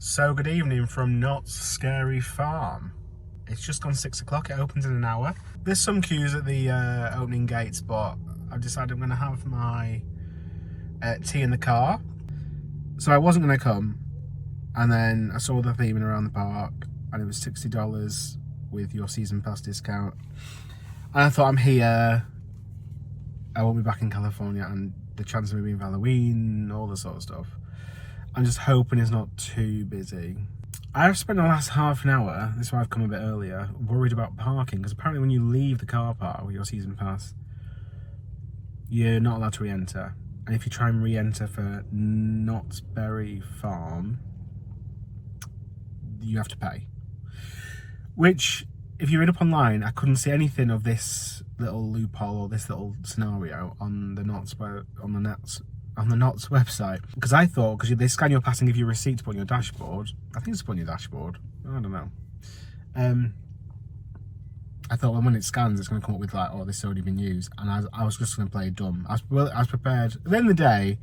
So good evening from Knott's Scary Farm. It's just gone 6 o'clock, it opens in an hour. There's some queues at the opening gates, but I've decided I'm going to have my tea in the car. So I wasn't going to come, and then I saw the theming around the park, and it was $60 with your season pass discount. And I thought, I'm here, I won't be back in California, and the chance of me being Halloween, all this sort of stuff. I'm just hoping it's not too busy. I've spent the last half an hour, this is why I've come a bit earlier, worried about parking, because apparently when you leave the car park with your season pass, you're not allowed to re-enter. And if you try and re-enter for Knott's Berry Farm, you have to pay. Which, if you read up online, I couldn't see anything of this little loophole or this little scenario on the Knott's website, because I thought, because they scan your pass and give you a receipt to put on your dashboard. I think it's put on your dashboard, I don't know. I thought, well, when it scans, it's going to come up with like, oh, this has already been used, and I was just going to play dumb. I was prepared. At the end of the day,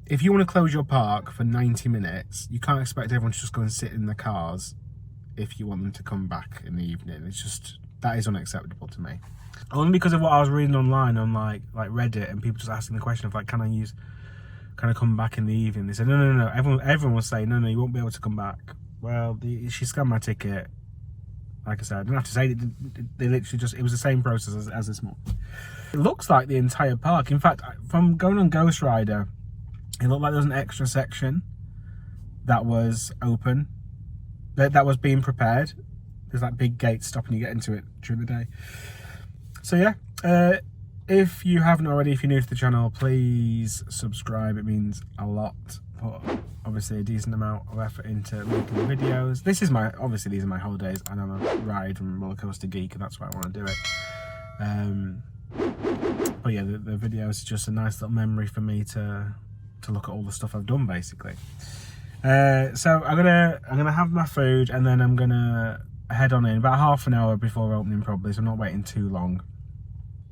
if you want to close your park for 90 minutes, you can't expect everyone to just go and sit in their cars if you want them to come back in the evening. It's just, that is unacceptable to me. Only because of what I was reading online on like Reddit, and people just asking the question of like, can I come back in the evening? They said no. Everyone was saying no, you won't be able to come back. Well, she scanned my ticket. Like I said, I didn't have to say it. They literally just, it was the same process as this morning. It looks like the entire park. In fact, from going on Ghost Rider, it looked like there was an extra section that was open, that was being prepared. There's like big gates stopping you get into it during the day. So yeah, if you haven't already, if you're new to the channel, please subscribe. It means a lot. Put obviously a decent amount of effort into making the videos. This is obviously these are my holidays, and I'm a ride from Roller Coaster Geek, and that's why I want to do it. But yeah, the video is just a nice little memory for me to look at all the stuff I've done, basically. So I'm gonna have my food, and then I'm gonna head on in about half an hour before opening, probably, so I'm not waiting too long.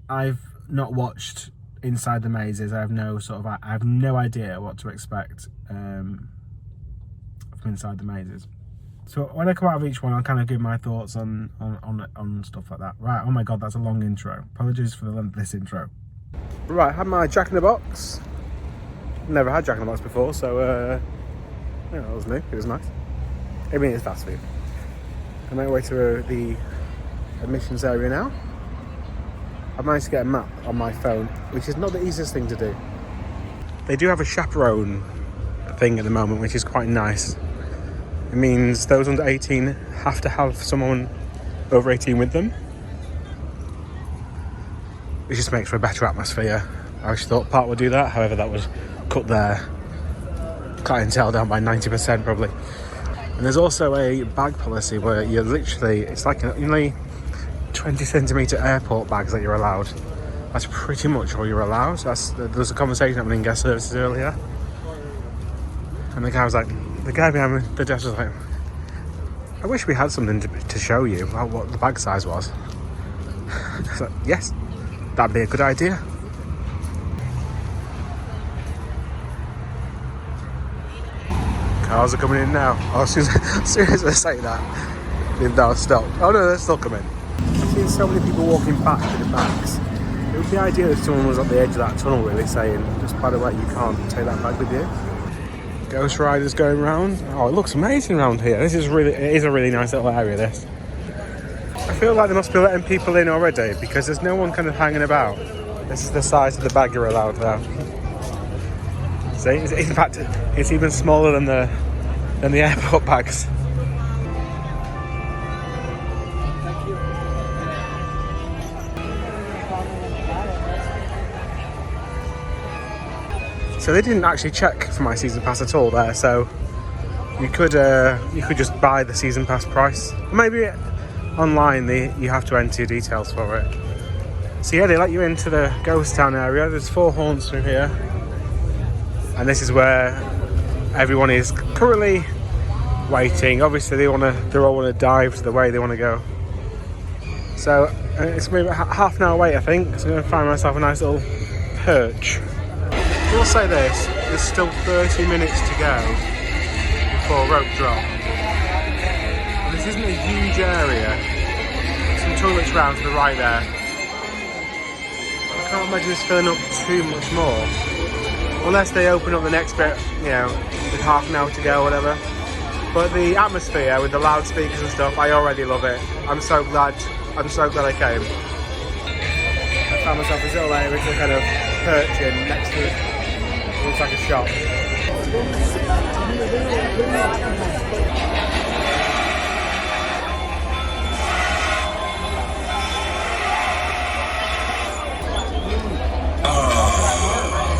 I've not watched Inside the Mazes. I have no idea what to expect from Inside the Mazes. So when I come out of each one, I'll kind of give my thoughts on stuff like that. Right, oh my god, that's a long intro. Apologies for the length of this intro. Right, I had my Jack in the Box. Never had Jack in the Box before, so yeah, that was new. It was nice. I mean, it's fast food. I'm on my way to the admissions area now. I've managed to get a map on my phone, which is not the easiest thing to do. They do have a chaperone thing at the moment, which is quite nice. It means those under 18 have to have someone over 18 with them, which just makes for a better atmosphere. I actually thought Park would do that, however that would cut their clientele down by 90% probably. And there's also a bag policy where you're literally, it's like only 20 centimetre airport bags that you're allowed. That's pretty much all you're allowed. There was a conversation happening in guest services earlier, and the guy behind the desk was like, I wish we had something to show you about what the bag size was. I was like, yes, that'd be a good idea. Cars are coming in now. Oh, as soon as I say that, they'll stop. Oh no, they're still coming. I've seen so many people walking back with the bags. It would be ideal if someone was at the edge of that tunnel really saying, just by the way, you can't take that bag with you. Ghost Riders going round. Oh, it looks amazing around here. It is a really nice little area, this. I feel like they must be letting people in already, because there's no one kind of hanging about. This is the size of the bag you're allowed there. See, in fact, it's even smaller than the airport bags. So they didn't actually check for my season pass at all there, so you could just buy the season pass price. Or maybe online you have to enter your details for it. So yeah, they let you into the ghost town area. There's 4 haunts through here, and this is where everyone is currently waiting. Obviously they all want to dive to the way they want to go. So it's maybe half an hour wait, I think. So I'm going to find myself a nice little perch. I will say this, there's still 30 minutes to go for rope drop. This isn't a huge area. Some toilets round to the right there. I can't imagine this filling up too much more. Unless they open up the next bit, you know, with half an hour to go or whatever. But the atmosphere with the loudspeakers and stuff, I already love it. I'm so glad I came. I found myself this little area to kind of perch in next to it. It looks like a shop.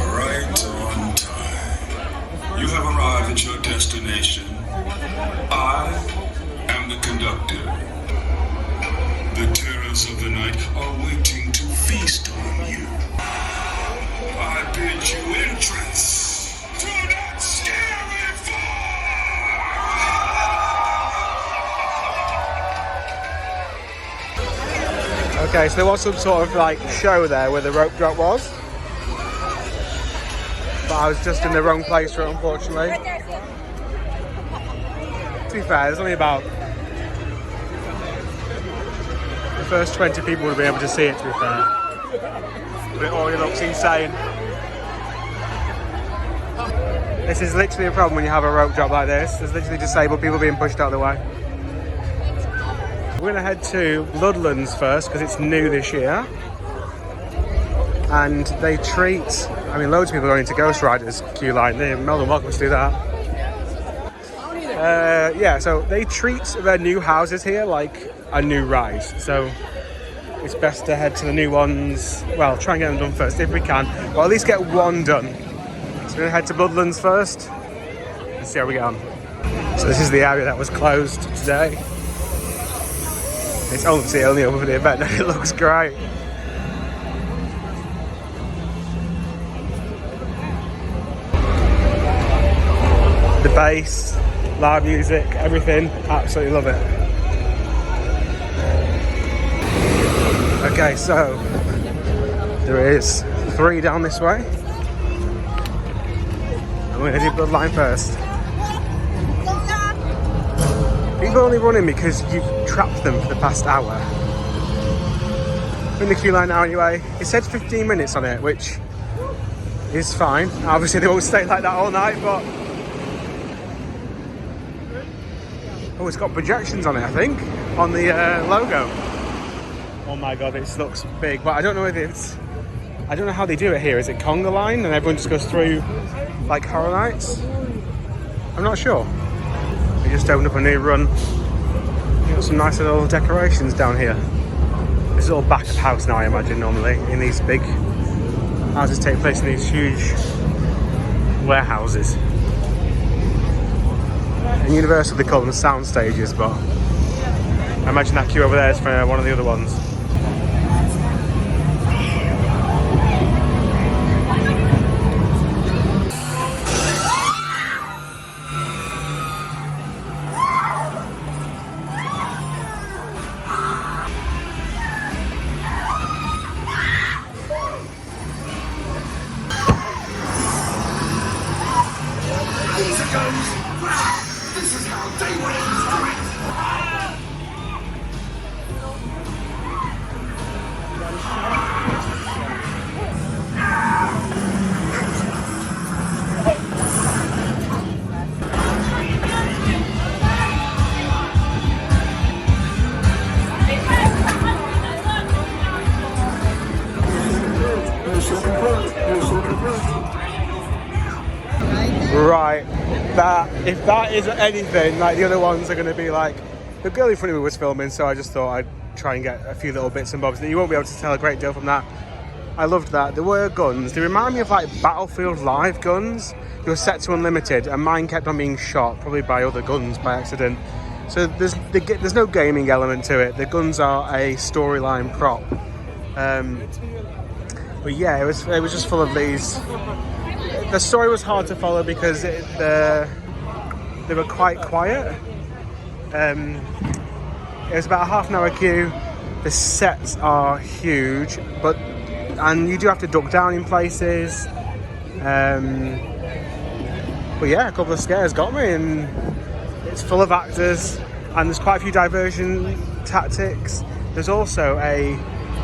Right on time. You have arrived at your destination. I am the conductor. The terrors of the night are waiting to feast on you. I bid you entrance to that scary fall! Okay, so there was some sort of like show there where the rope drop was. But I was just in the wrong place for it, unfortunately. To be fair, there's only about the first 20 people would have been able to see it, to be fair. But it already looks insane. This is literally a problem when you have a rope drop like this. There's literally disabled people being pushed out of the way. We're going to head to Bloodlands first because it's new this year. And they treat, I mean, loads of people are going to Ghost Riders queue line. They're more than welcome to do that. Yeah, so they treat their new houses here like a new ride. So it's best to head to the new ones. Well, try and get them done first if we can. Or at least get one done. So we're going to head to Bloodlands first and see how we get on. So this is the area that was closed today. It's obviously only open for the event and it looks great. The bass, loud music, everything, absolutely love it. Okay, so there is 3 down this way. I'm going to do Bloodline first. People are only running because you've trapped them for the past hour. We're in the queue line now anyway. It said 15 minutes on it, which is fine. Obviously they won't stay like that all night, but oh, it's got projections on it, I think, on the logo. Oh my god, this looks big, but I don't know if it's, I don't know how they do it here. Is it conga line and everyone just goes through like Horror Nights? I'm not sure. They just opened up a new run. Got some nice little decorations down here. This is all back of house now, I imagine, normally, in these big houses take place in these huge warehouses. In Universal they call them sound stages, but I imagine that queue over there is for one of the other ones. This is how they want to do it! Right, if that is anything, like the other ones are going to be like, the girl in front of me was filming, so I just thought I'd try and get a few little bits and bobs. You won't be able to tell a great deal from that. I loved that. There were guns. They remind me of like Battlefield Live guns. They were set to unlimited, and mine kept on being shot, probably by other guns by accident. So there's no gaming element to it. The guns are a storyline prop. But yeah, it was just full of these. The story was hard to follow because they were quite quiet. It was about a half an hour queue. The sets are huge, and you do have to duck down in places. But yeah, a couple of scares got me, and It's full of actors, and there's quite a few diversion tactics. There's also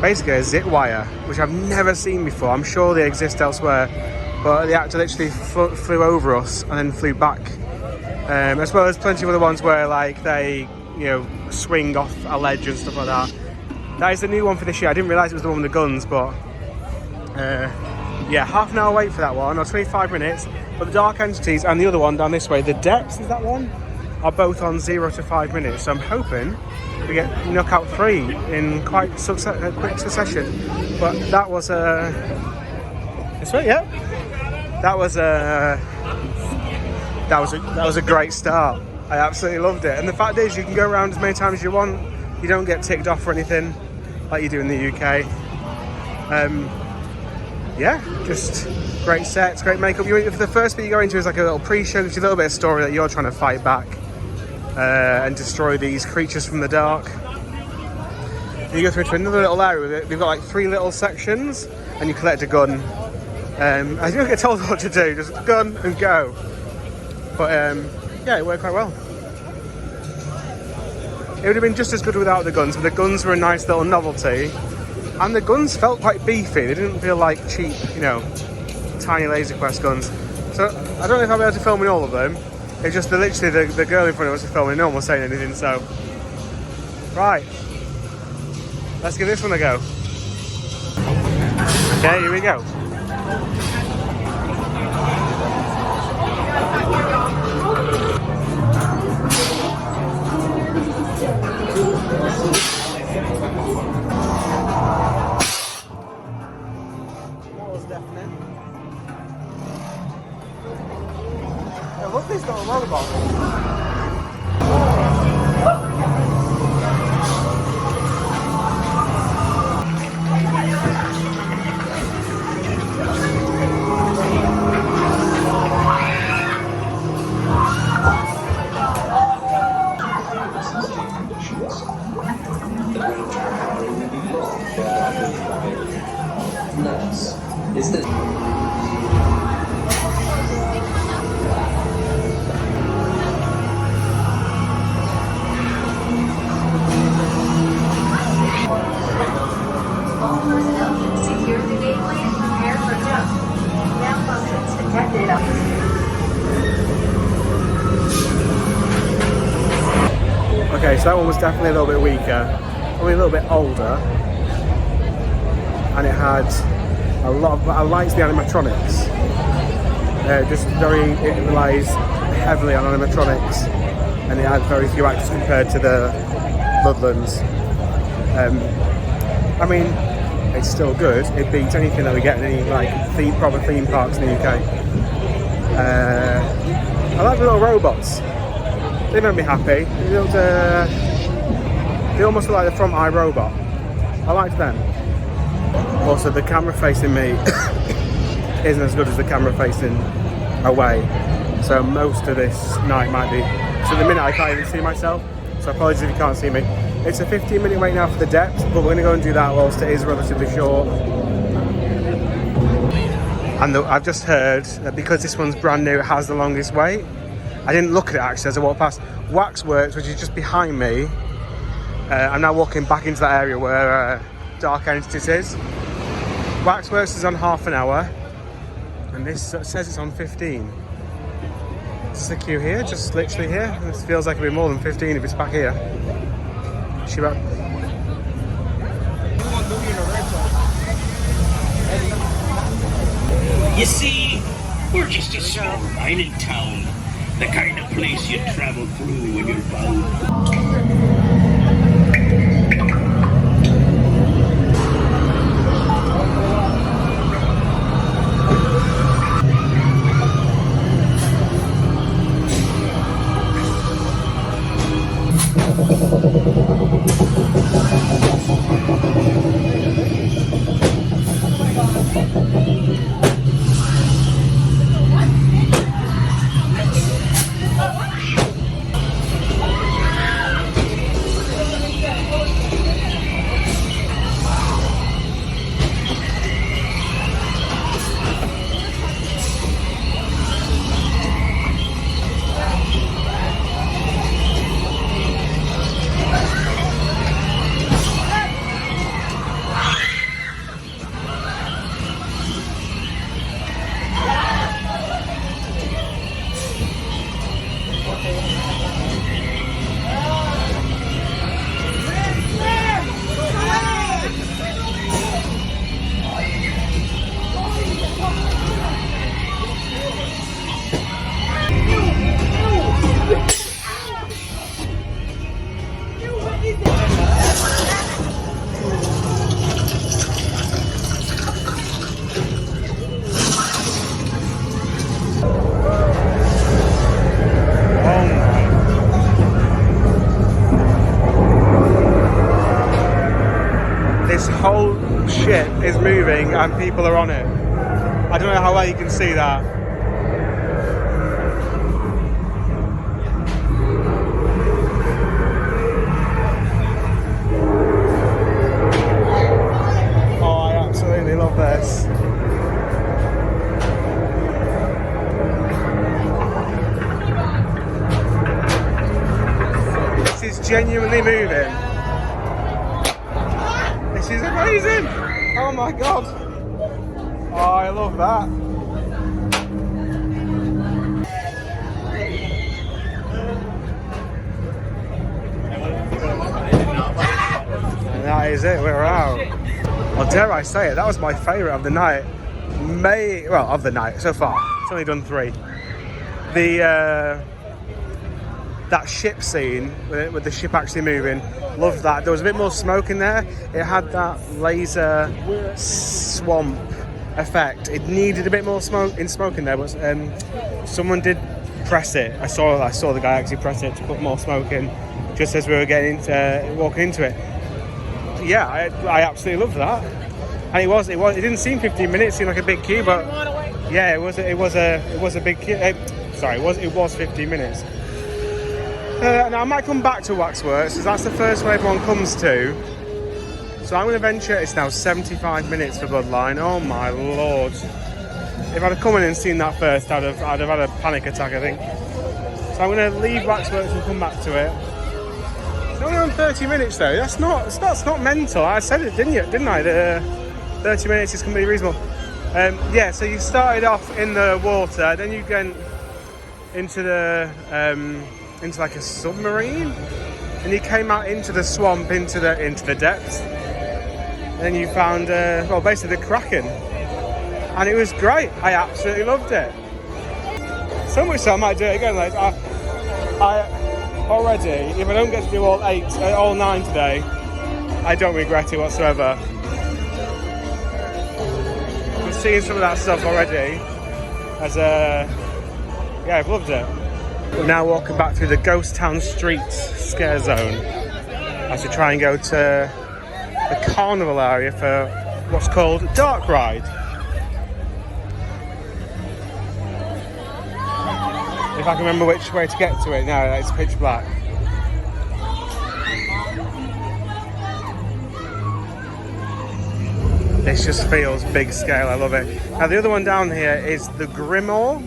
basically a zip wire, which I've never seen before. I'm sure they exist elsewhere, but the actor literally flew over us and then flew back. As well as plenty of other ones where like they, you know, swing off a ledge and stuff like that. That is the new one for this year. I didn't realise it was the one with the guns, but yeah, half an hour wait for that one, or 25 minutes. But the Dark Entities and the other one down this way, the Depths is that one, are both on 0 to 5 minutes. So I'm hoping we get knockout 3 in quite quick succession. But that was this way, yeah. That was a great start. I absolutely loved it. And the fact is, you can go around as many times as you want. You don't get ticked off or anything like you do in the UK. Yeah, just great sets, great makeup. If the first bit you go into is like a little pre-show, gives you a little bit of story that you're trying to fight back and destroy these creatures from the dark. You go through to another little area. We've got like 3 little sections, and you collect a gun. I don't get told what to do, just gun and go. But yeah, it worked quite well. It would have been just as good without the guns, but the guns were a nice little novelty. And the guns felt quite beefy. They didn't feel like cheap, you know, tiny Laser Quest guns. So I don't know if I'll be able to film in all of them. It's just literally the girl in front of us is filming, no one was saying anything, so. Right. Let's give this one a go. Okay, here we go. Look, this little robot. Is the Okay, so that one was definitely a little bit weaker, probably a little bit older, and it had a lot of, I liked the animatronics. It relies heavily on animatronics, and it had very few actors compared to the Bloodlands. I mean, it's still good. It beats anything that we get in any like proper theme parks in the UK. I like the little robots. They make me happy. They almost look like they're from iRobot. I liked them. Also, the camera facing me isn't as good as the camera facing away. So most of this night might be. So at the minute I can't even see myself. So apologies if you can't see me. It's a 15-minute wait now for the Depths, but we're going to go and do that whilst it is relatively short. And I've just heard that because this one's brand new, it has the longest wait. I didn't look at it actually as I walked past. Waxworks, which is just behind me. I'm now walking back into that area where Dark Entities is. Waxworks is on half an hour, and this says it's on 15. Is the queue here? Just literally here? This feels like it'll be more than 15 if it's back here. You see, we're just a small mining town. The kind of place you travel through when you're bound. and people are on it. I don't know how well you can see that. Oh, I absolutely love this. This is genuinely moving. This is amazing. Oh my god. Oh, I love that. And that is it, we're out. Well, dare I say it, that was my favourite of the night. Of the night so far. It's only done 3. That ship scene with the ship actually moving, loved that. There was a bit more smoke in there. It had that laser swamp effect. It needed a bit more smoke in there, but someone did press it. I saw the guy actually press it to put more smoke in, just as we were walking into it. Yeah, I absolutely loved that. And it didn't seem 15 minutes. It seemed like a big queue, but yeah, it was a big queue. It was 15 minutes. Now I might come back to Waxworks, because that's the first one everyone comes to. So I'm going to venture, it's now 75 minutes for Bloodline. Oh my lord. If I'd have come in and seen that first, I'd have had a panic attack, I think. So I'm going to leave Waxworks and come back to it. It's only on 30 minutes though. That's not mental. I said it, didn't I? 30 minutes is completely reasonable. Yeah, so you started off in the water, then you went into into like a submarine, and you came out into the swamp, into the depths. And then you found basically the Kraken, and it was great. I absolutely loved it. So much so I might do it again. Like I already, if I don't get to do all 9 today, I don't regret it whatsoever. I'm seeing some of that stuff already. Yeah, I've loved it. We're now walking back through the Ghost Town Streets scare zone as we try and go to the carnival area for what's called Dark Ride. If I can remember which way to get to it now, it's pitch black. This just feels big scale, I love it. Now the other one down here is the Grimoire.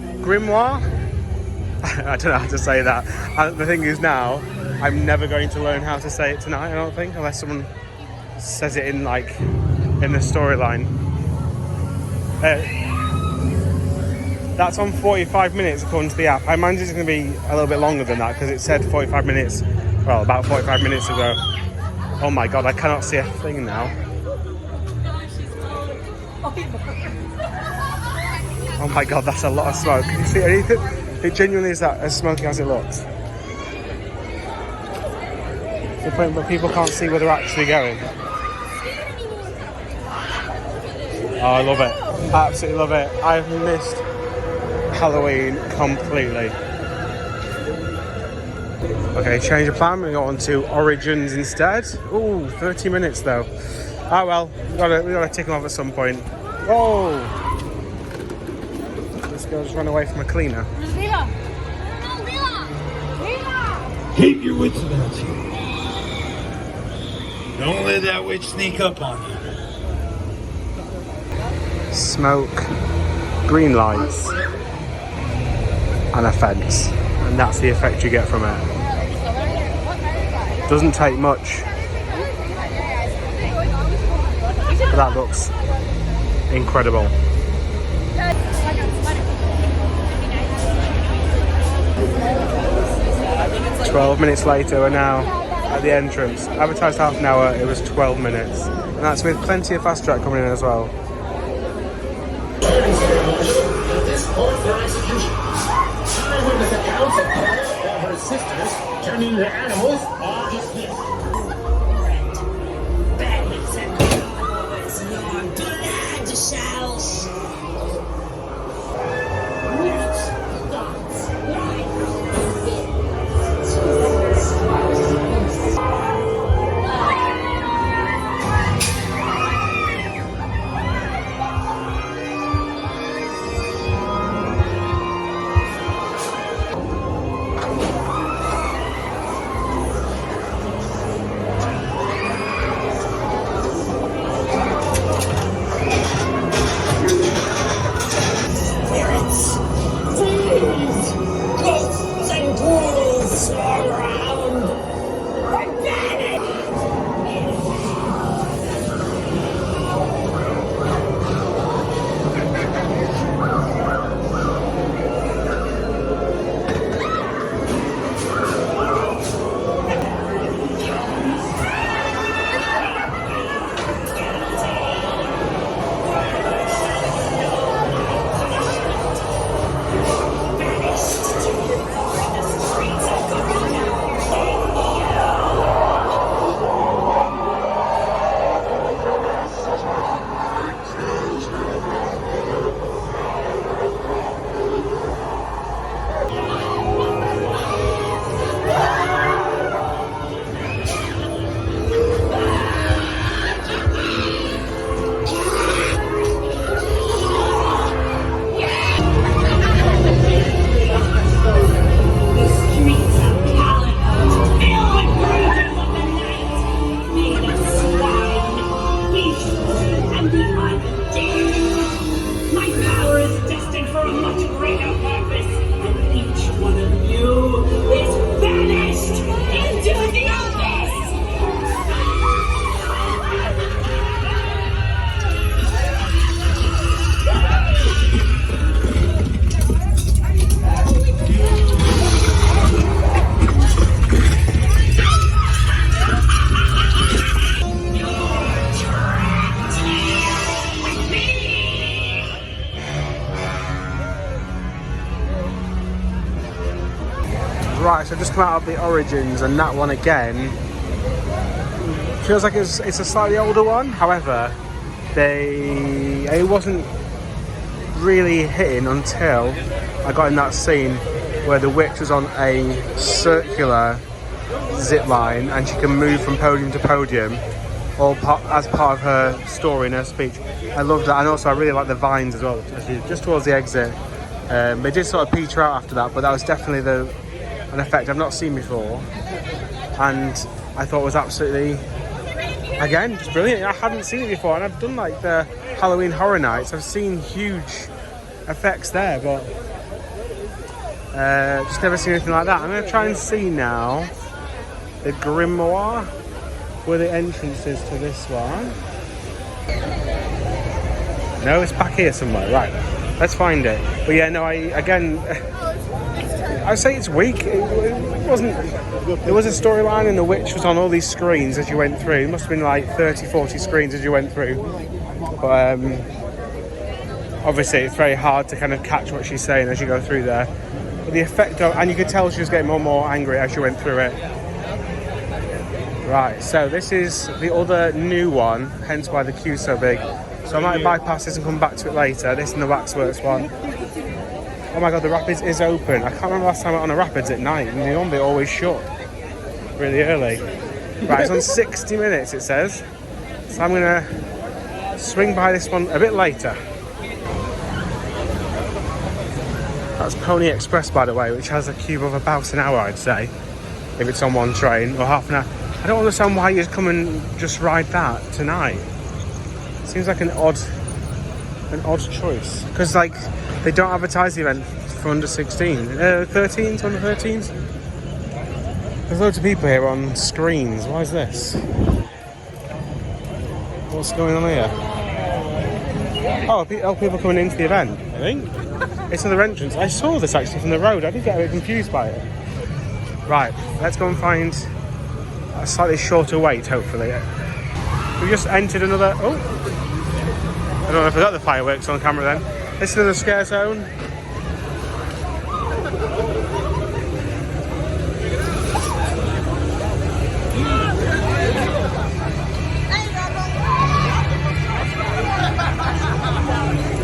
I don't know how to say that. And the thing is now, I'm never going to learn how to say it tonight, I don't think, unless someone says it in the storyline. That's on 45 minutes according to the app. I imagine it's going to be a little bit longer than that because it said 45 minutes, well, about 45 minutes ago. Oh my god, I cannot see a thing now. Oh my god, that's a lot of smoke. Can you see anything? It genuinely is that as smoky as it looks. The point where people can't see where they're actually going. Oh, I love it. Absolutely love it. I've missed Halloween completely. Okay, change of plan. We go on to Origins instead. Ooh, 30 minutes though. Ah well, we gotta tick them off at some point. Whoa! This girl just ran away from a cleaner. Keep your wits about you. Don't let that witch sneak up on you. Smoke, green lights, and a fence. And that's the effect you get from it. Doesn't take much. But that looks incredible. 12 minutes later, we're now at the entrance. Advertised half an hour, it was 12 minutes. And that's with plenty of fast track coming in as well. This call for execution. Eyewitness accounts of Clara and her sisters turning into animals are dismissed. just come out of the Origins, and that one again feels like it's a slightly older one. However, it wasn't really hitting until I got in that scene where the witch was on a circular zip line and she can move from podium to podium, as part of her story and her speech. I loved that, and also I really like the vines as well, just towards the exit. They did sort of peter out after that, but that was definitely an effect I've not seen before, and I thought was absolutely, again, just brilliant. I hadn't seen it before, and I've done like the Halloween Horror Nights. I've seen huge effects there, but just never seen anything like that. I'm going to try and see now the Grimoire, where the entrance is to this one. No, it's back here somewhere. Right, let's find it. But yeah, no, I'd say it's weak. It wasn't. There was a storyline, and the witch was on all these screens as you went through. It must have been like 30, 40 screens as you went through. But obviously, it's very hard to kind of catch what she's saying as you go through there. But the effect of, and you could tell she was getting more and more angry as you went through it. Right, so this is the other new one, hence why the queue's so big. So I might bypass this and come back to it later. This is the Waxworks one. Oh my god, the Rapids is open. I can't remember last time I went on a Rapids at night, and they normally always shut really early. Right, it's on 60 minutes, it says. So I'm going to swing by this one a bit later. That's Pony Express, by the way, which has a queue of about an hour, I'd say, if it's on one train, or half an hour. I don't understand why you'd come and just ride that tonight. Seems like an odd choice, because like they don't advertise the event for under 16, 13s, under 13s. There's loads of people here on screens. Why is this? What's going on here? Oh, people coming into the event, I think. It's another entrance. I saw this actually from the road. I did get a bit confused by it. Right, let's go and find a slightly shorter wait, hopefully. We just entered another... Oh! I don't know if I got the fireworks on camera then. This is another scare zone.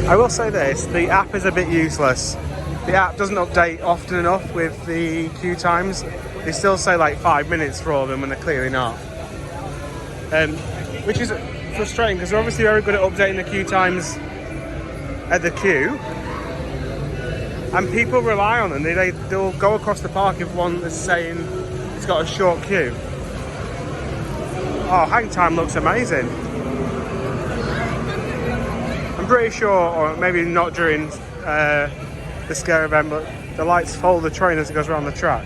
I will say this, the app is a bit useless. The app doesn't update often enough with the queue times. They still say like 5 minutes for all of them when they're clearly not. Which is frustrating because they're obviously very good at updating the queue times at the queue. And people rely on them. They'll go across the park if one is saying it's got a short queue. Oh, hang time looks amazing. I'm pretty sure, or maybe not during the scare event, but the lights follow the train as it goes around the track.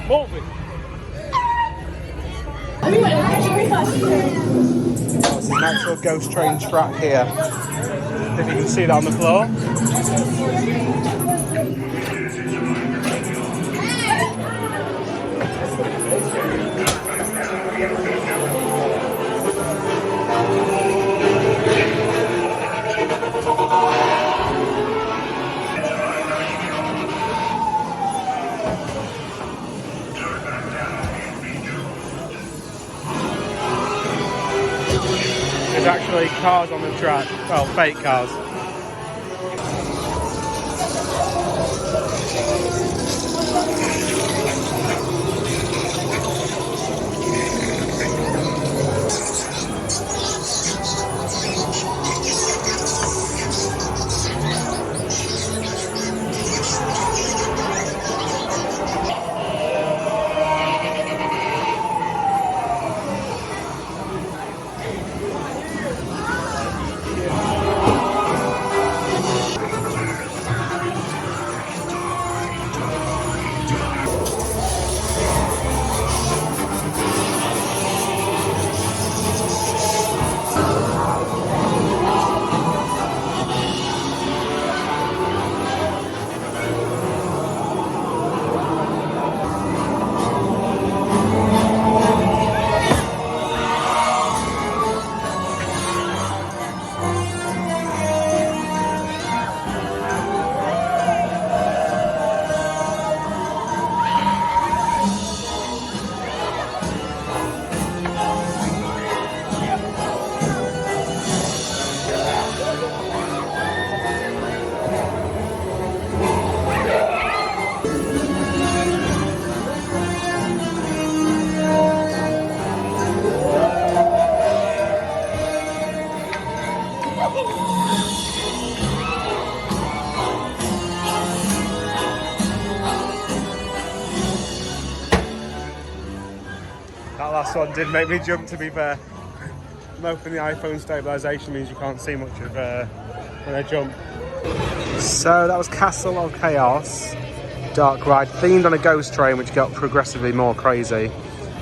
Move it. Oh, it's an actual ghost train track here. If you can see that on the floor. There's actually cars on the track, well, fake cars. That last one did make me jump, to be fair. I'm hoping the iPhone stabilisation means you can't see much of when I jump. So that was Castle of Chaos, dark ride, themed on a ghost train, which got progressively more crazy.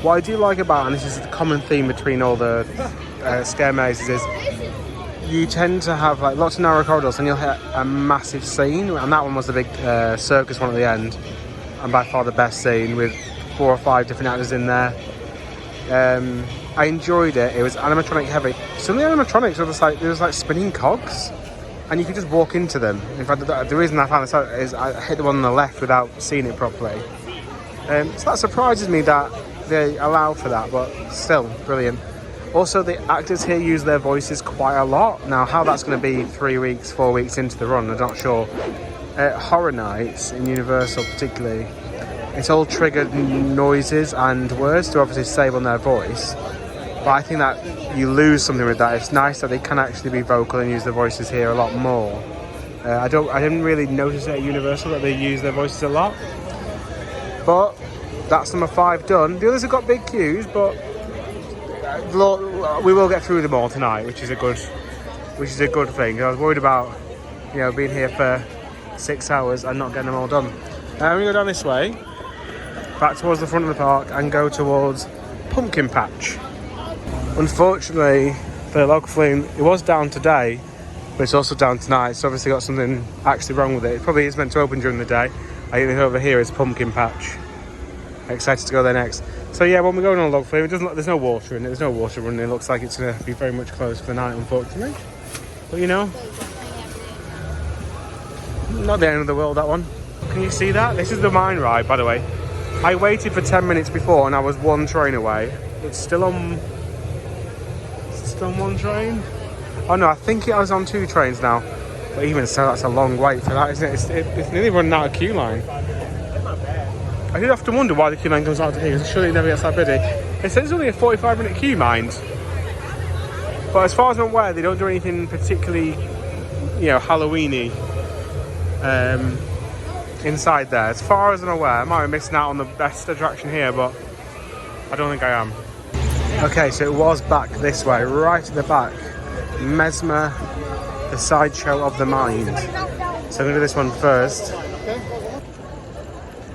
What I do like about, and this is the common theme between all the scare mazes, is you tend to have like lots of narrow corridors and you'll hit a massive scene, and that one was the big circus one at the end, and by far the best scene with 4 or 5 different actors in there. I enjoyed it. It was animatronic heavy. Some of the animatronics were just like, there was like spinning cogs, and you could just walk into them. In fact, the reason I found this out is I hit the one on the left without seeing it properly. So that surprises me that they allow for that, but still brilliant. Also, the actors here use their voices quite a lot. Now, how that's going to be 3 weeks, 4 weeks into the run, I'm not sure. Horror Nights in Universal particularly, it's all triggered noises and words to obviously save on their voice. But I think that you lose something with that. It's nice that they can actually be vocal and use their voices here a lot more. I didn't really notice it at Universal that they use their voices a lot. But that's number 5 done. The others have got big queues, but we will get through them all tonight, which is a good thing. I was worried about, being here for 6 hours and not getting them all done. We go down this way, back towards the front of the park, and go towards Pumpkin Patch. Unfortunately, the log flume, it was down today, but it's also down tonight. It's obviously got something actually wrong with it. It probably is meant to open during the day. I think over here is Pumpkin Patch. Excited to go there next. So yeah, when we go on a log flume, there's no water in it. There's no water running. It looks like it's going to be very much closed for the night, unfortunately. But not the end of the world, that one. Can you see that? This is the mine ride, by the way. I waited for 10 minutes before and I was 1 train away. It's still on 1 train? Oh no, I think I was on 2 trains now. But even so, that's a long wait for that, isn't it? It's nearly running out of queue line. I did have to wonder why the queue line goes out to here, because surely it never gets that busy. It says it's only a 45-minute queue, mind. But as far as I'm aware, they don't do anything particularly, Halloween-y inside there. As far as I'm aware, I might be missing out on the best attraction here, but I don't think I am. Okay, so it was back this way, right at the back. Mesmer, the sideshow of the mind. So I'm going to do this one first.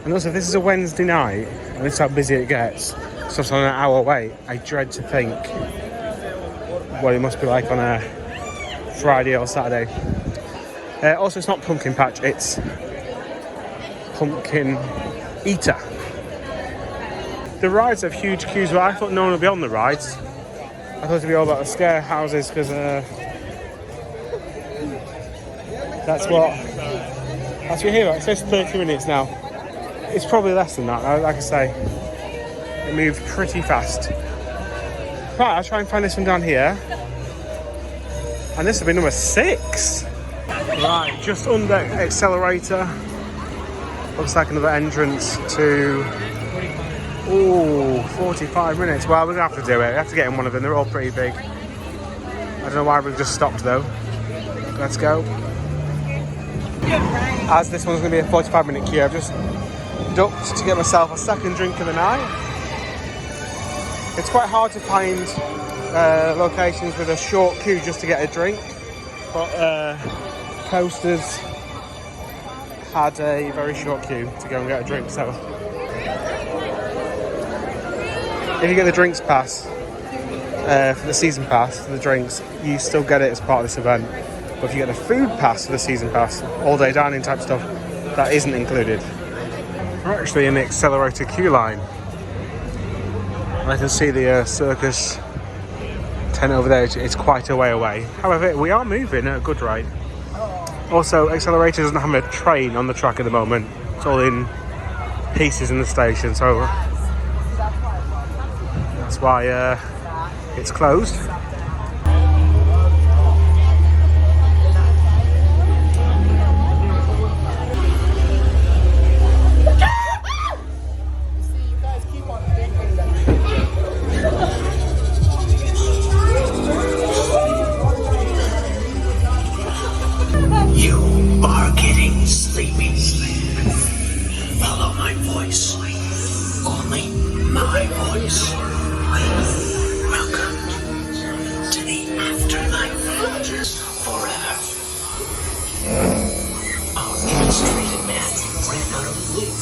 And also, if this is a Wednesday night, and this is how busy it gets, so it's on an hour wait, I dread to think what it must be like on a Friday or Saturday. Also, it's not Pumpkin Patch, it's Pumpkin Eater. The rides have huge queues, but I thought no one would be on the rides. I thought it'd be all about the scare houses, because that's what you're here at. It says 30 minutes now. It's probably less than that. Like I say, it moved pretty fast. Right, I'll try and find this one down here. And this will be number 6. Right, just under Accelerator. Looks like another entrance to... 45 minutes. Well, we're going to have to do it. We have to get in one of them. They're all pretty big. I don't know why we've just stopped, though. Let's go. As this one's going to be a 45-minute queue, I've just ducked to get myself a second drink of the night. It's quite hard to find locations with a short queue just to get a drink, but Coasters had a very short queue to go and get a drink, so if you get the drinks pass for the season pass for the drinks, you still get it as part of this event. But if you get the food pass for the season pass, all day dining type stuff, that isn't included. We're actually in the Accelerator queue line. And I can see the circus tent over there. It's quite a way away. However, we are moving at a good rate. Also, Accelerator doesn't have a train on the track at the moment. It's all in pieces in the station, so that's why it's closed. voice. Only my voice. Welcome to the afterlife. Forever. Our illustrated man ran out of wood.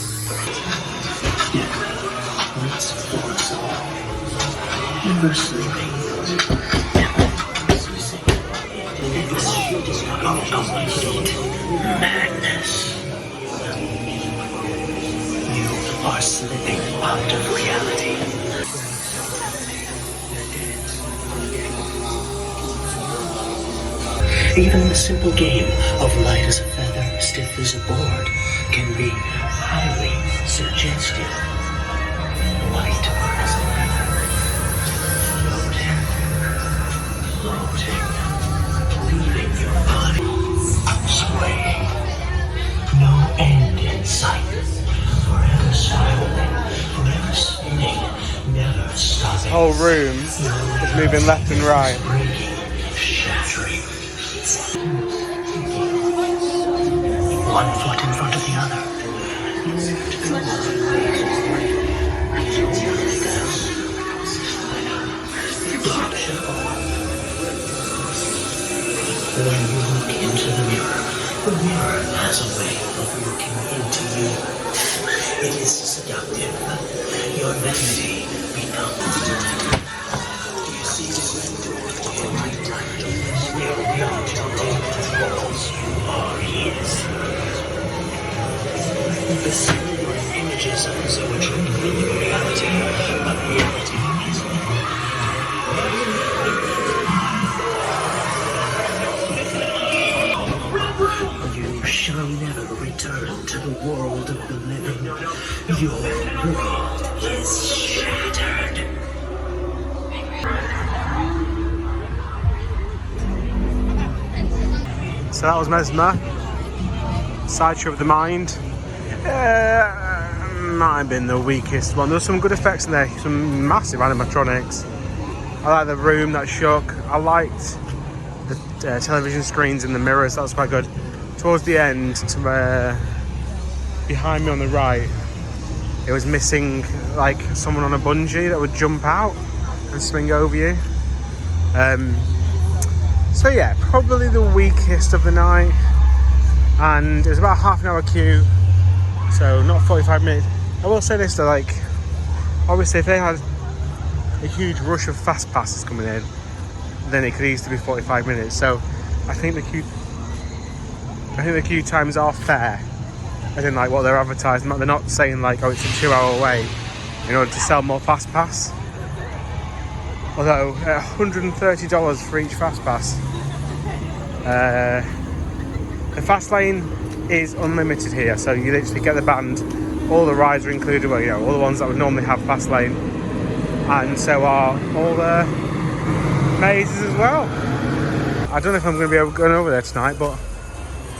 Once for us all. Never sleeping. Of complete madness. You are slipping out of reality. Even the simple game of light as a feather, stiff as a board, can be highly suggestive. Light as a feather, floating, leaving your body swaying. No end in sight. Forever spiraling, forever spinning, never stopping. Whole room is moving left and right. Breaking, shattering. One foot in front of the other. When you look into the mirror has a way of looking into you. It is seductive. Your vanity becomes. Do you see the You're not walls. You are his. The silver images of poetry in reality, but reality is You shall never return to the world of the living. Your world is shattered. So that was Mesmer, Sideshow of the Mind. Might have been the weakest one. There was some good effects in there, some massive animatronics. I like the room that shook. I liked the television screens in the mirrors, that was quite good. Towards the end, behind me on the right, it was missing like someone on a bungee that would jump out and swing over you. So yeah, probably the weakest of the night, and it was about half an hour queue, so not 45 minutes. I will say this though, like, obviously if they had a huge rush of fast passes coming in, then it could easily be 45 minutes. So I think the queue times are fair, as in like what they're advertising. They're not saying like, oh, it's a 2-hour wait in order to sell more fast pass. Although $130 for each fast pass. The fast lane is unlimited here, so you literally get the band. All the rides are included, well, you know, all the ones that would normally have fast lane, and so are all the mazes as well. I don't know if I'm going to be able to go over there tonight, but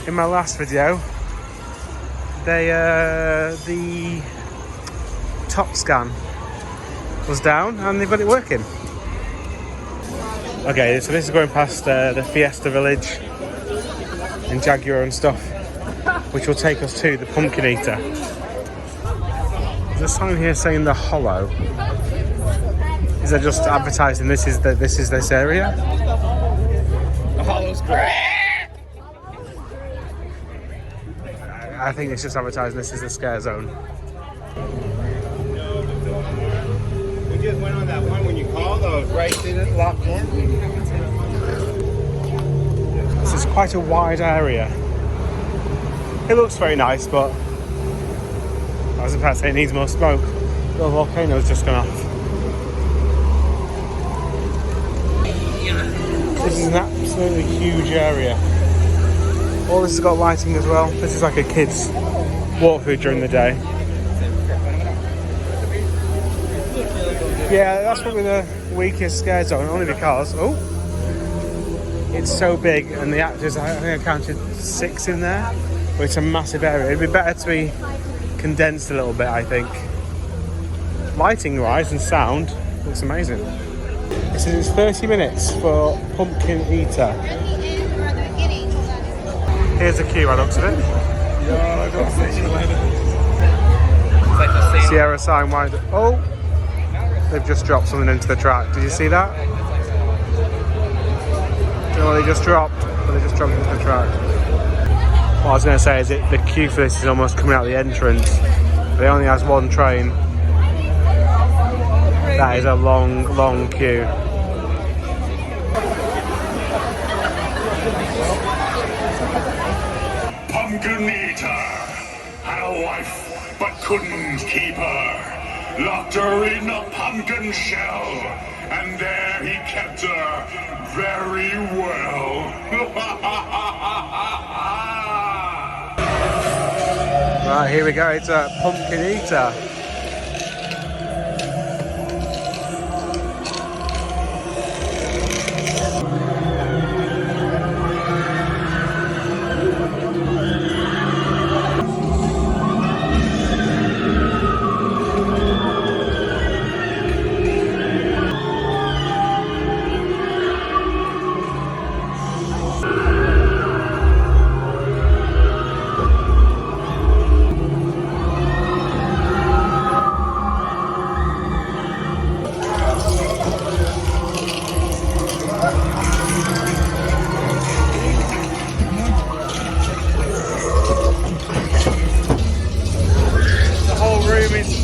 in my last video, the top scan was down and they've got it working. Okay, so this is going past the Fiesta Village and Jaguar and stuff, which will take us to the Pumpkin Eater. There's a sign here saying the Hollow. Is that just advertising this is this area? The Hollow's great. I think it's just advertising this is the scare zone. We just went on that one when you called, I was right there locked in. This is quite a wide area. It looks very nice, but I was about to say it needs more smoke. The volcano's just gone off. This is an absolutely huge area. All this has got lighting as well. This is like a kid's walkthrough during the day. Yeah, that's probably the weakest scare zone, only because, it's so big and the actors, I think I counted 6 in there, but it's a massive area. It'd be better to be condensed a little bit, I think. Lighting wise and sound, looks amazing. This is 30 minutes for Pumpkin Eater. Here's the queue, I looked at it. Sierra sign wide. Oh, they've just dropped something into the track. Did you see that? No, they just dropped. They just dropped into the track. What I was going to say is the queue for this is almost coming out the entrance. But it only has one train. That is a long, long queue. Pumpkin Eater had a wife but couldn't keep her. Locked her in a pumpkin shell, and there he kept her very well. Right, here we go. It's a Pumpkin Eater.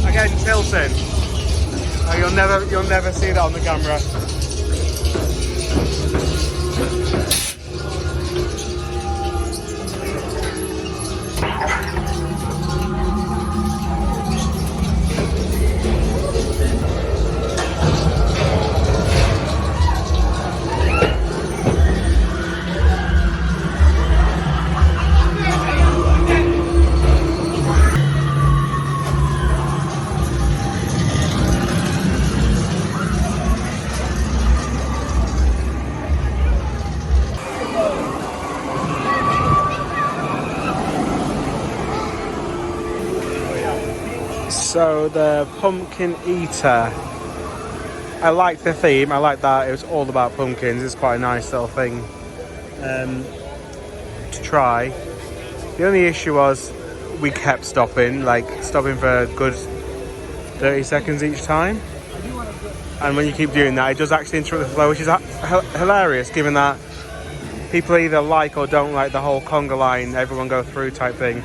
Again, tilting. Oh, you'll never see that on the camera. So the Pumpkin Eater, I like the theme, I like that it was all about pumpkins. It's quite a nice little thing to try. The only issue was we kept stopping for a good 30 seconds each time, and when you keep doing that it does actually interrupt the flow, which is hilarious given that people either like or don't like the whole conga line, everyone go through type thing.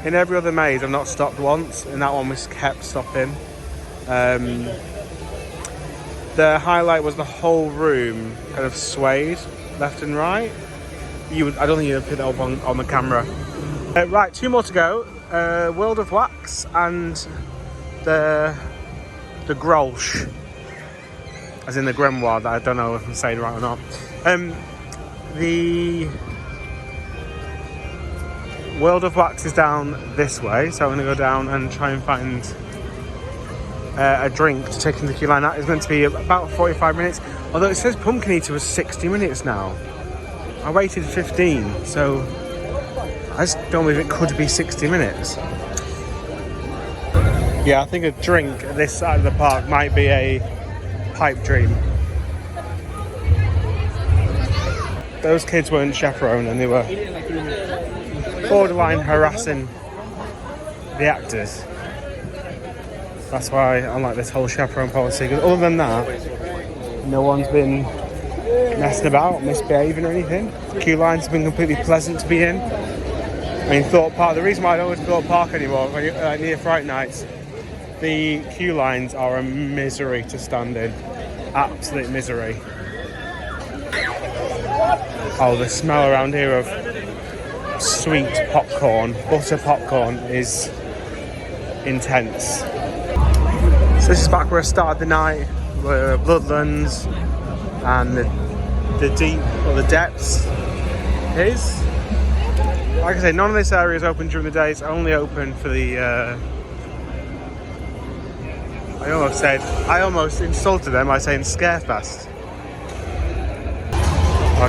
In every other maze I've not stopped once, and that one was kept stopping. The highlight was the whole room kind of swayed left and right. I don't think you'd pick that up on the camera. Right, 2 more to go. World of Wax and the Grolsch, as in the grimoire, that I don't know if I'm saying it right or not. The World of Wax is down this way, so I'm going to go down and try and find a drink to take into the queue line. That is meant to be about 45 minutes, although it says Pumpkin Eater was 60 minutes now. I waited 15, so I just don't believe it could be 60 minutes. Yeah, I think a drink at this side of the park might be a pipe dream. Those kids weren't chaperoned and they were borderline harassing the actors. That's why I like this whole chaperone policy, because other than that, no one's been messing about, misbehaving or anything. The queue lines have been completely pleasant to be in. I mean, Thorpe Park, the reason why I don't go to Thorpe Park anymore, near Fright Nights, the queue lines are a misery to stand in. Absolute misery. Oh, the smell around here of sweet popcorn, butter popcorn, is intense. So this is back where I started the night, where Bloodlands and the deep, or the depths is. Like I say, none of this area is open during the day. It's only open for the I almost insulted them by saying Scarefest.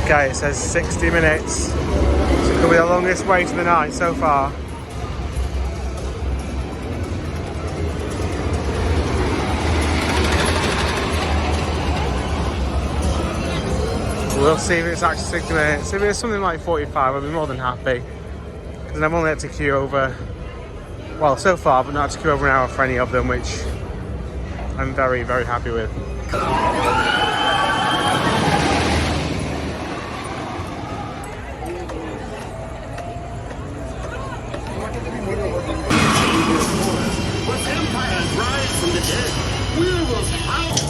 Okay, it says 60 minutes. So it could be the longest wait of the night so far. We'll see if it's actually 60 minutes. If it's something like 45, I'll be more than happy. Because I've only had to queue over Well, so far I've not had to queue over an hour for any of them, which I'm very, very happy with. Once empires rise from the dead, we will fight.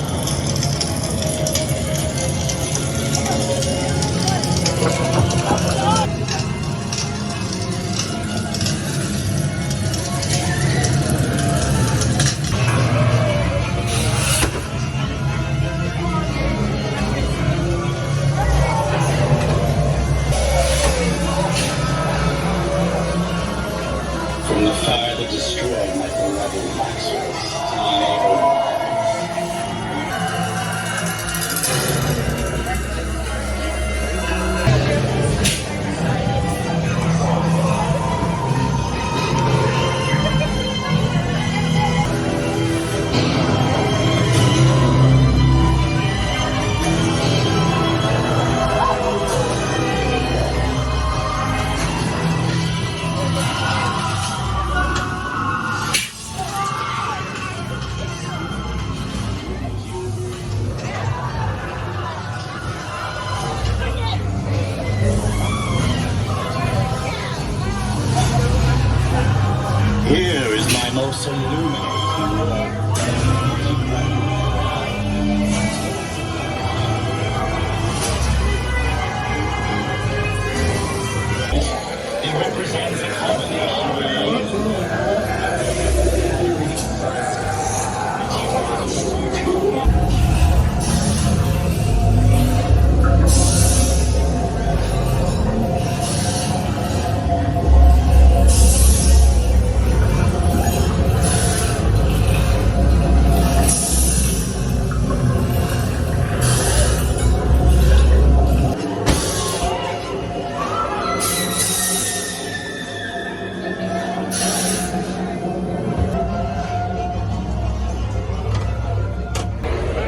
From the fire that destroyed my beloved Maxwell's time. Here is my most illuminating work. It represents a combination.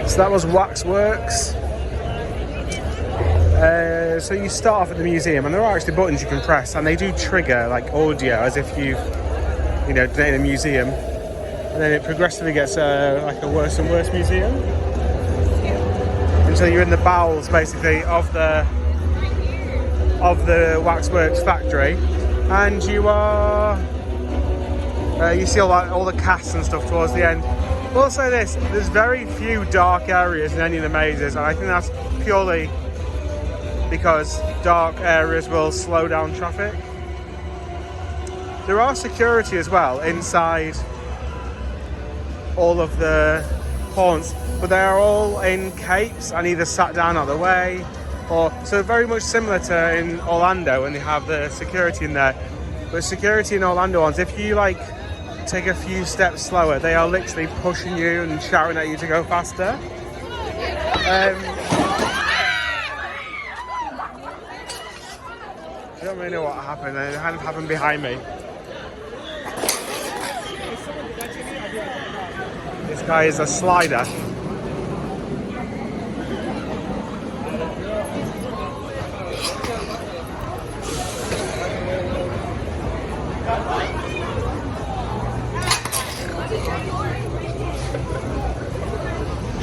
So that was Waxworks. So you start off at the museum, and there are actually buttons you can press, and they do trigger like audio as if you've, donated a museum, and then it progressively gets like a worse and worse museum until you're in the bowels basically of the Waxworks factory, and you see all the casts and stuff towards the end. We'll say this: there's very few dark areas in any of the mazes, and I think that's purely because dark areas will slow down traffic. There are security as well inside all of the haunts, but they are all in capes and either sat down out of the way, or so very much similar to in Orlando when they have the security in there. But security in Orlando ones, if you like take a few steps slower, they are literally pushing you and shouting at you to go faster. I don't really know what happened. It hadn't happened behind me. This guy is a slider.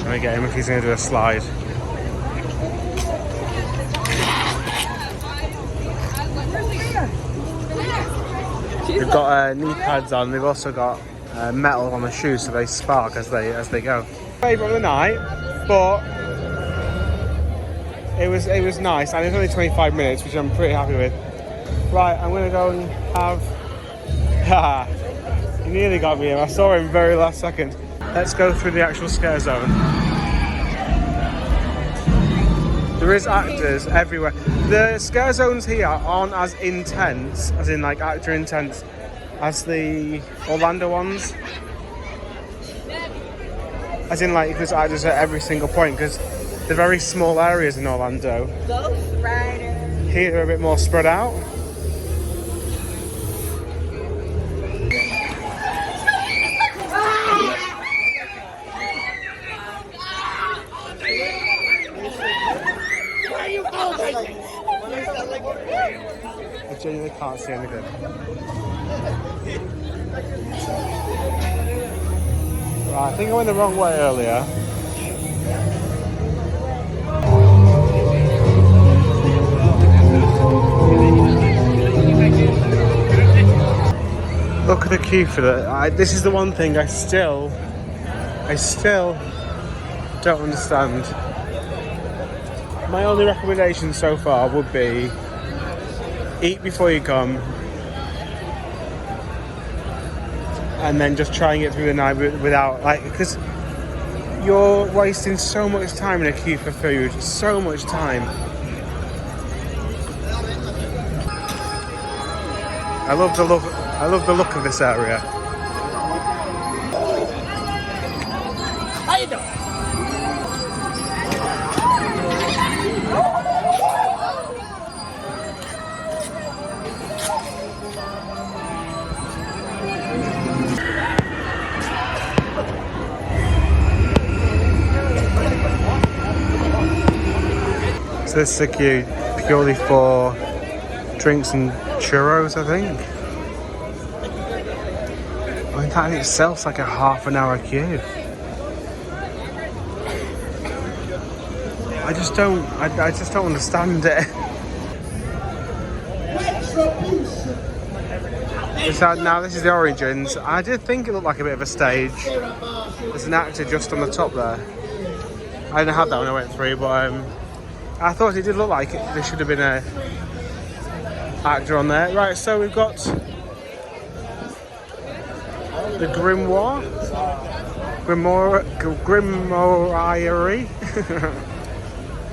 Trying to get him if he's going to do a slide. They've got knee pads on. They've also got metal on the shoes, so they spark as they go. Favourite of the night, but it was nice, and it's only 25 minutes, which I'm pretty happy with. Right, I'm gonna go and have. He nearly got me. I saw him very last second. Let's go through the actual scare zone. There is actors everywhere. The scare zones here aren't as intense, as in like actor intense, as the Orlando ones. As in like there's actors at every single point, because they're very small areas in Orlando. Ghost Rider. Here they're a bit more spread out. I genuinely can't see anything. Right, I think I went the wrong way earlier. Look at the queue for that. This is the one thing I still don't understand. My only recommendation so far would be eat before you come, and then just try and get through the night without, like, because you're wasting so much time in a queue for food, so much time. I love the look of this area. How you doing? So this is a queue purely for drinks and churros, I think. I mean, that in itself's like a half an hour queue. I just don't understand it. Now this is the Origins. I did think it looked like a bit of a stage. There's an actor just on the top there. I didn't have that when I went through, but I thought it did look like there should have been a actor on there. Right, so we've got the Grimoire.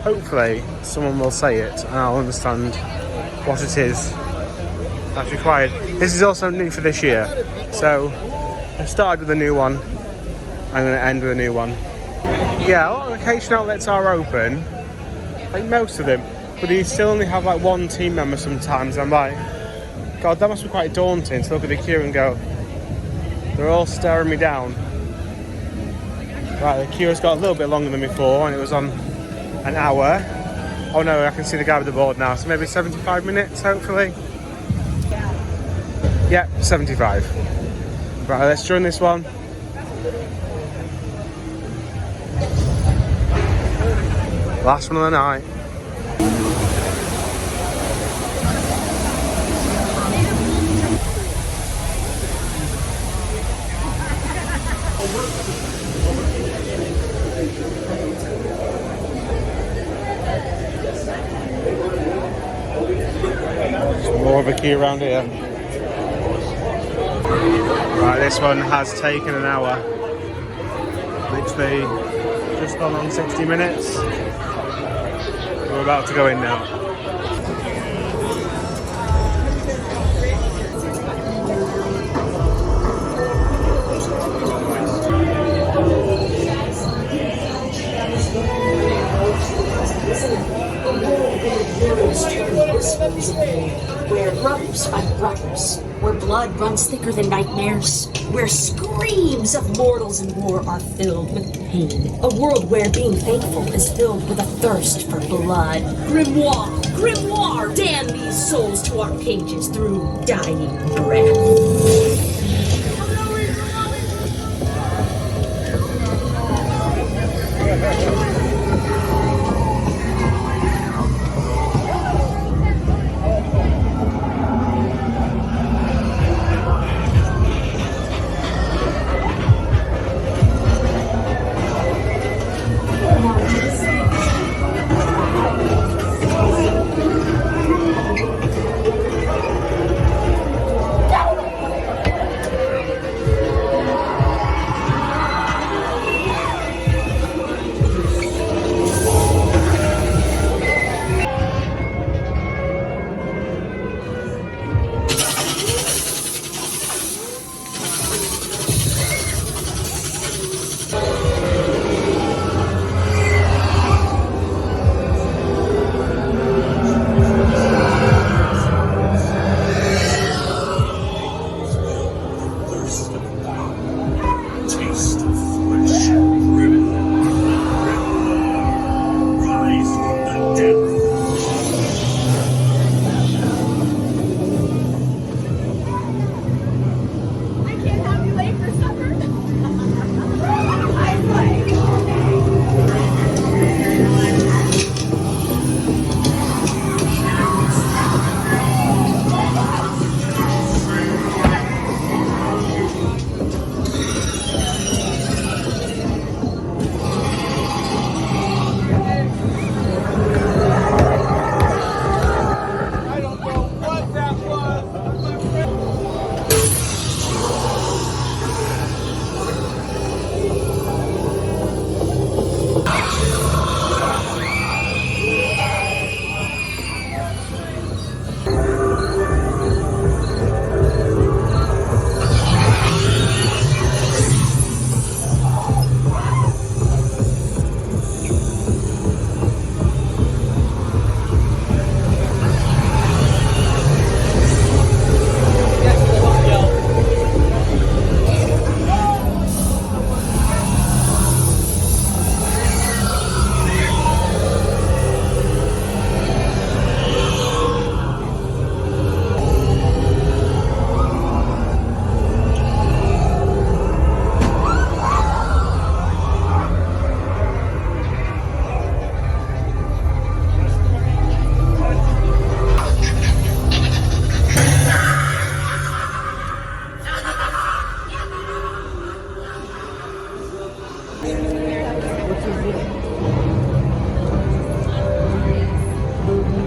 Hopefully someone will say it and I'll understand what it is that's required. This is also new for this year, so I started with a new one. I'm going to end with a new one. Yeah, a lot of vacation outlets are open, like most of them, but you still only have like one team member sometimes. I'm like, God, that must be quite daunting to look at the queue and go, they're all staring me down. Right, the queue has got a little bit longer than before, and it was on an hour. Oh no, I can see the guy with the board now, so maybe 75 minutes, hopefully. Yeah, 75. Right, let's join this one. Last one of the night. More of a queue around here. Right, this one has taken an hour. Literally just gone on 60 minutes. We're about to go in now. Where brothers fight brothers, where blood runs thicker than nightmares, where screams of mortals in war are filled with pain. A world where being faithful is filled with a thirst for blood. Grimoire, grimoire, damn these souls to our pages through dying breath.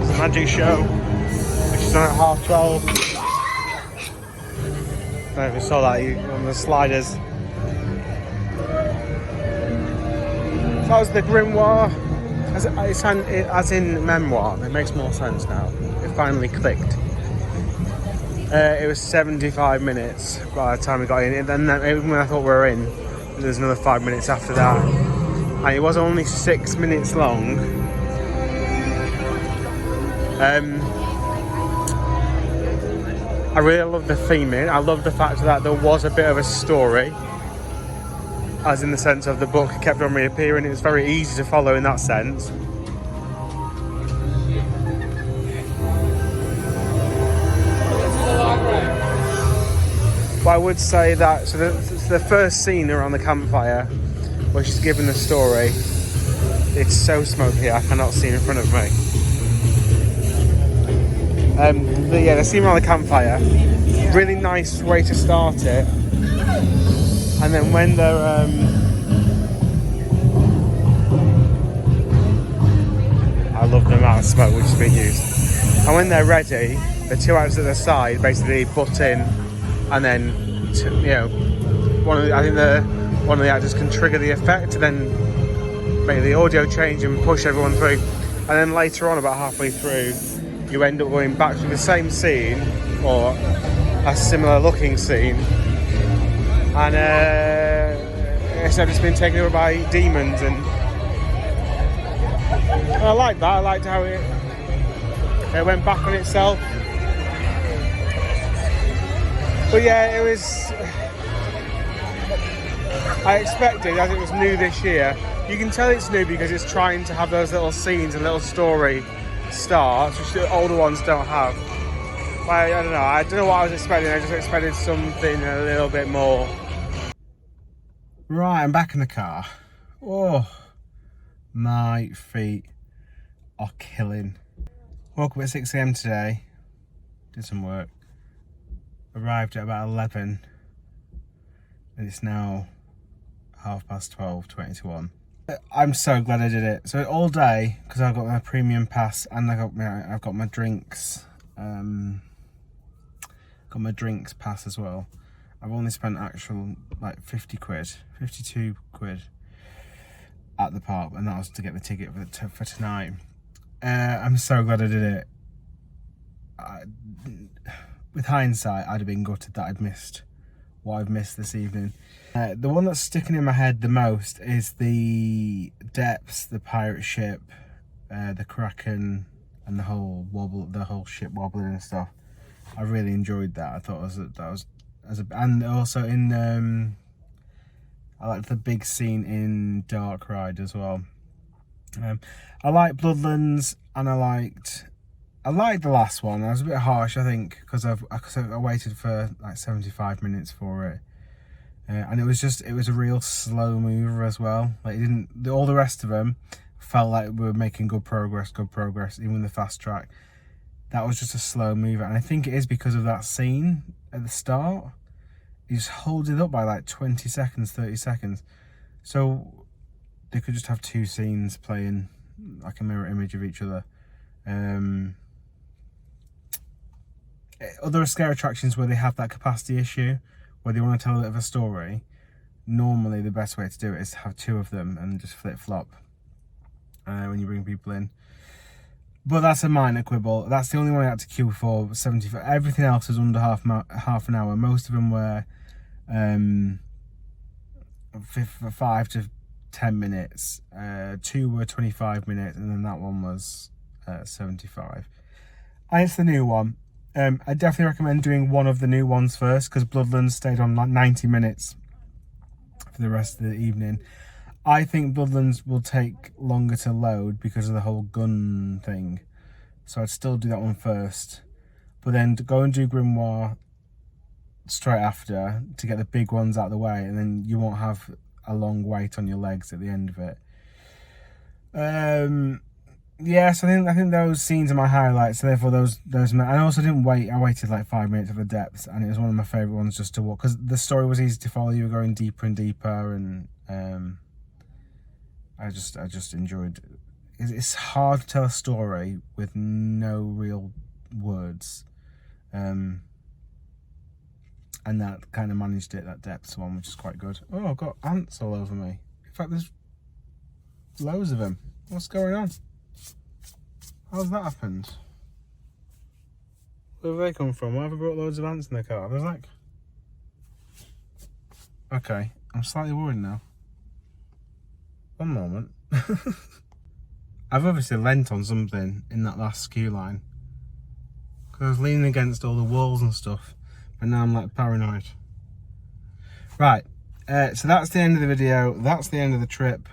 It's a magic show, which is on at 12:30. I don't know if you saw that on the sliders. So that was the grimoire, as in memoir. It makes more sense now. It finally clicked. It was 75 minutes by the time we got in, and then even when I thought we were in, there was another 5 minutes after that. And it was only 6 minutes long. I really love the theming. I love the fact that there was a bit of a story, as in the sense of the book kept on reappearing. It was very easy to follow in that sense. But I would say that, so the first scene around the campfire, where she's given the story, it's so smoky I cannot see in front of me. The scene around the campfire, really nice way to start it. And then when they're I love the amount of smoke which has been used. And when they're ready, the two actors at the side basically butt in, and then one of the actors can trigger the effect to then make the audio change and push everyone through. And then later on, about halfway through, you end up going back to the same scene or a similar looking scene, and instead it's been taken over by demons. And I like that. I liked how it went back on itself. But yeah, it was. I expected, as it was new this year. You can tell it's new because it's trying to have those little scenes and little story starts, which the older ones don't have. But I don't know. I don't know what I was expecting. I just expected something a little bit more. Right, I'm back in the car. Oh, my feet are killing. Woke up at 6 AM today. Did some work. Arrived at about 11. And it's now 12:30, 20 to 1. I'm so glad I did it. So all day, because I've got my premium pass and I've got my drinks. Got my drinks pass as well. I've only spent actual like 50 quid, 52 quid at the park, and that was to get the ticket for tonight. I'm so glad I did it. With hindsight, I'd have been gutted that I'd missed what I've missed this evening. The one that's sticking in my head the most is the depths, the pirate ship, the Kraken, and the whole ship wobbling and stuff. I really enjoyed that. I thought and also in I liked the big scene in Dark Ride as well. I liked Bloodlands, and I liked the last one. I was a bit harsh, I think, because I waited for like 75 minutes for it. And it was a real slow mover as well. Like all the rest of them felt like we were making good progress, even the fast track. That was just a slow mover, and I think it is because of that scene at the start. He just holds it up by like 20 seconds, 30 seconds. So they could just have two scenes playing like a mirror image of each other. Other scare attractions where they have that capacity issue, where they want to tell a bit of a story, normally the best way to do it is to have two of them and just flip-flop when you bring people in. But that's a minor quibble. That's the only one I had to queue for 75. Everything else was under half an hour. Most of them were 5 to 10 minutes. 2 were 25 minutes, and then that one was 75. And it's the new one. I definitely recommend doing one of the new ones first, because Bloodlands stayed on like 90 minutes for the rest of the evening. I think Bloodlands will take longer to load because of the whole gun thing. So I'd still do that one first. But then to go and do Grimoire straight after to get the big ones out of the way, and then you won't have a long wait on your legs at the end of it. Yeah, so I think those scenes are my highlights. So therefore those and I also didn't wait. I waited like 5 minutes of the depths, and it was one of my favourite ones just to walk, because the story was easy to follow. You were going deeper and deeper, and I just enjoyed it. It's hard to tell a story with no real words. And that kind of managed it, that depth one, which is quite good. Oh, I've got ants all over me. In fact, there's loads of them. What's going on? How's that happened? Where have they come from? Why have I brought loads of ants in the car? There's like... Okay, I'm slightly worried now. One moment. I've obviously leant on something in that last skew line. Because I was leaning against all the walls and stuff. But now I'm like paranoid. Right, so that's the end of the video. That's the end of the trip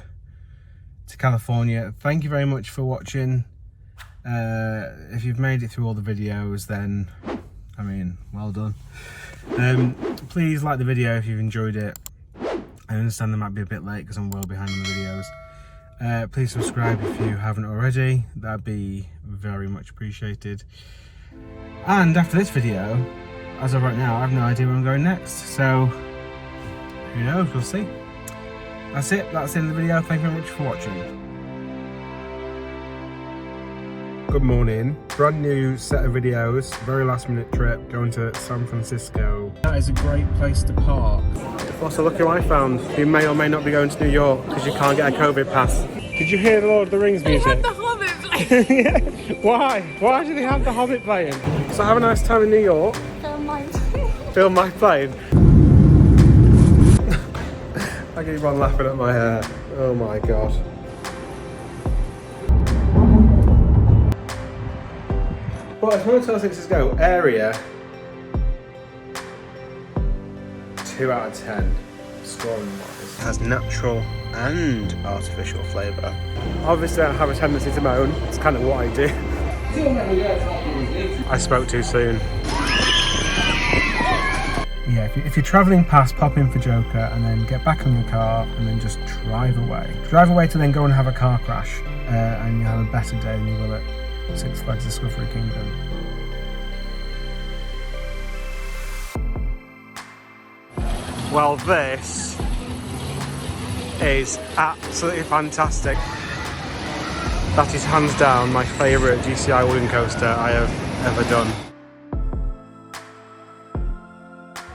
to California. Thank you very much for watching. If you've made it through all the videos, then, I mean, well done. Please like the video if you've enjoyed it. I understand they might be a bit late because I'm well behind on the videos. Please subscribe if you haven't already. That'd be very much appreciated. And after this video, as of right now, I have no idea where I'm going next. So, who knows? We'll see. That's it. That's the end of the video. Thank you very much for watching. Good morning. Brand new set of videos. Very last minute trip. Going to San Francisco. That is a great place to park. Also, look who I found. You may or may not be going to New York because you can't get a COVID pass. Did you hear the Lord of the Rings music? They had the Hobbit playing. Yeah. Why? Why do they have the Hobbit playing? So have a nice time in New York. Film my plane. Film my plane. I keep on laughing at my hair. Oh my god. Well, as San Francisco area, 2 out of 10 scoring wise. It has natural and artificial flavour. Obviously I have a tendency to moan. It's kind of what I do. I spoke too soon. Yeah, if you're travelling past, pop in for Joker and then get back on your car and then just drive away. Drive away to then go and have a car crash and you'll have a better day than you will at Six Flags Discovery Kingdom. Well, this is absolutely fantastic. That is hands down my favourite GCI wooden coaster I have ever done.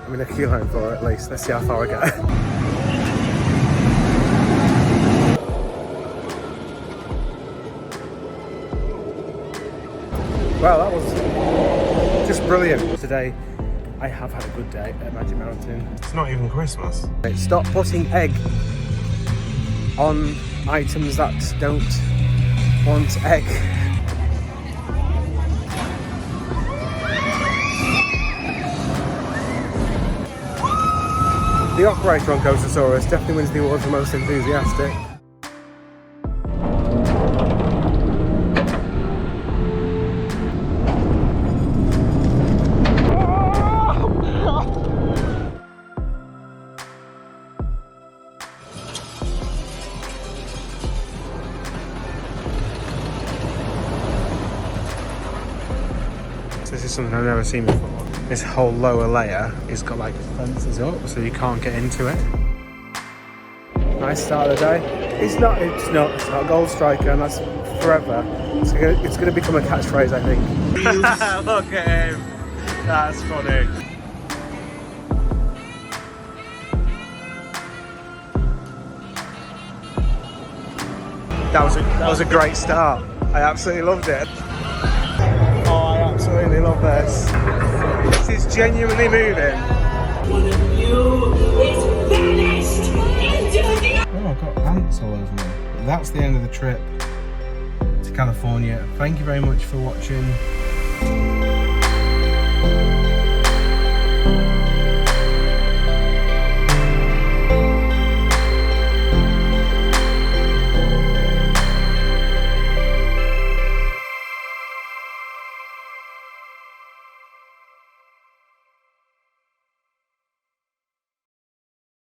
I'm in a queue line for it at least. Let's see how far I get. Well, that was just brilliant. Today, I have had a good day at Magic Mountain. It's not even Christmas. Stop putting egg on items that don't want egg. The operator on Coastersaurus definitely wins the award for most enthusiastic. This is something I've never seen before. This whole lower layer has got like fences up so you can't get into it. Nice start of the day. It's not Gold Striker and that's forever. It's gonna become a catchphrase, I think. Look at him. That's funny. That was a great start. I absolutely loved it. Oh, I absolutely love this. This is genuinely moving. One of you is vanished into the... Oh, I've got ants all over me. That's the end of the trip to California. Thank you very much for watching.